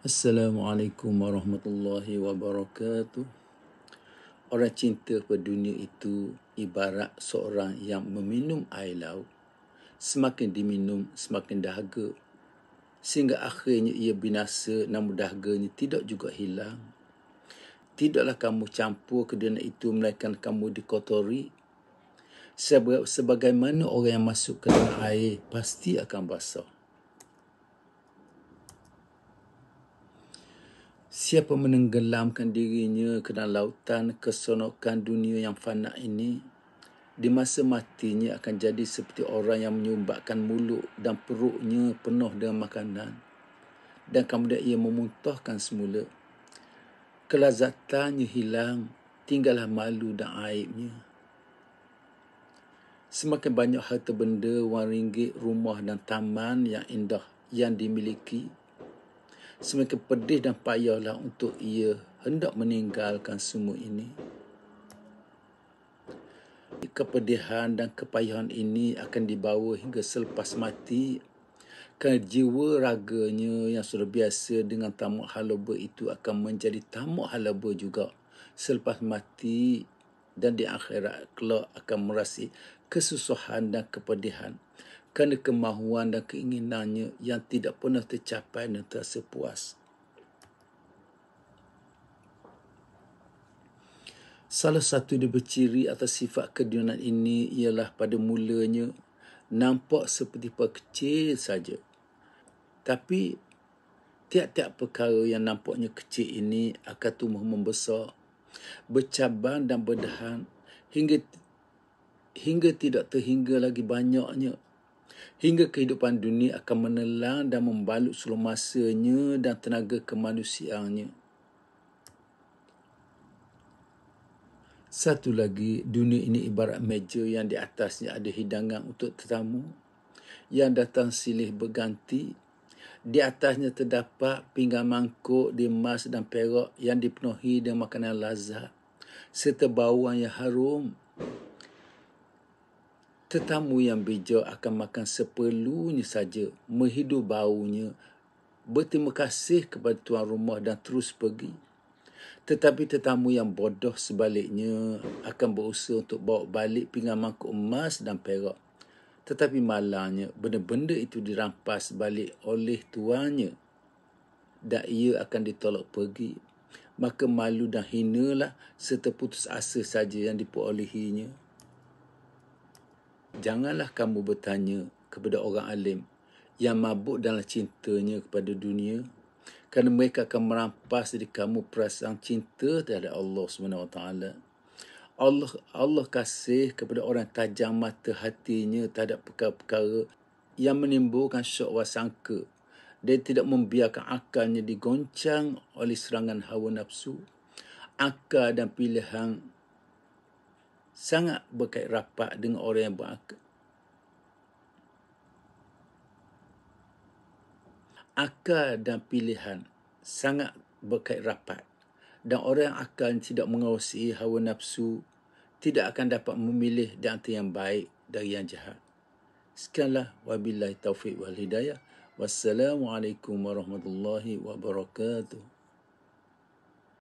Assalamualaikum warahmatullahi wabarakatuh. Orang cinta pada dunia itu ibarat seorang yang meminum air laut. Semakin diminum, semakin dahaga. Sehingga akhirnya ia binasa, namun dahaganya tidak juga hilang. Tidaklah kamu campur ke dunia itu, melainkan kamu dikotori. Sebagaimana orang yang masuk ke dalam air, pasti akan basah. Siapa menenggelamkan dirinya ke dalam lautan keseronokan dunia yang fana ini, di masa matinya akan jadi seperti orang yang menyumbatkan mulut dan perutnya penuh dengan makanan, dan kemudian ia memuntahkan semula. Kelazatannya hilang, tinggallah malu dan aibnya. Semakin banyak harta benda, wang ringgit, rumah dan taman yang indah yang dimiliki, semakin pedih dan payahlah untuk ia hendak meninggalkan semua ini. Kepedihan dan kepayahan ini akan dibawa hingga selepas mati, kerana jiwa raganya yang sudah biasa dengan tamak halaba itu akan menjadi tamak halaba juga selepas mati, dan di akhirat kelak akan merasai kesusahan dan kepedihan kerana kemahuan dan keinginannya yang tidak pernah tercapai dan terasa puas. Salah satu daripada ciri atau sifat keduniaan ini ialah pada mulanya nampak seperti perkara kecil saja. Tapi tiap-tiap perkara yang nampaknya kecil ini akan tumbuh membesar, bercabang dan berdahan hingga tidak terhingga lagi banyaknya. Hingga kehidupan dunia akan menelan dan membalut seluruh masanya dan tenaga kemanusiaannya. Satu lagi, dunia ini ibarat meja yang di atasnya ada hidangan untuk tetamu yang datang silih berganti. Di atasnya terdapat pinggan mangkuk di emas dan perak yang dipenuhi dengan makanan lazat serta bauan yang harum. Tetamu yang bijak akan makan seperlunya saja, menghidu baunya, berterima kasih kepada tuan rumah dan terus pergi. Tetapi tetamu yang bodoh sebaliknya akan berusaha untuk bawa balik pinggan mangkuk emas dan perak. Tetapi malangnya benda-benda itu dirampas balik oleh tuannya dan ia akan ditolak pergi. Maka malu dan hinalah serta putus asa saja yang diperolehinya. Janganlah kamu bertanya kepada orang alim yang mabuk dalam cintanya kepada dunia, kerana mereka akan merampas dari kamu perasaan cinta terhadap Allah SWT. Allah kasih kepada orang tajam mata hatinya terhadap perkara-perkara yang menimbulkan syok wasangka dan tidak membiarkan akalnya digoncang oleh serangan hawa nafsu. Akal dan pilihan sangat berkait rapat dengan orang yang berakal. Akal dan pilihan sangat berkait rapat, dan orang yang akal tidak menguasai hawa nafsu tidak akan dapat memilih di antara yang baik dari yang jahat. Sekianlah, wabillahi taufiq wal hidayah. Wassalamualaikum warahmatullahi wabarakatuh.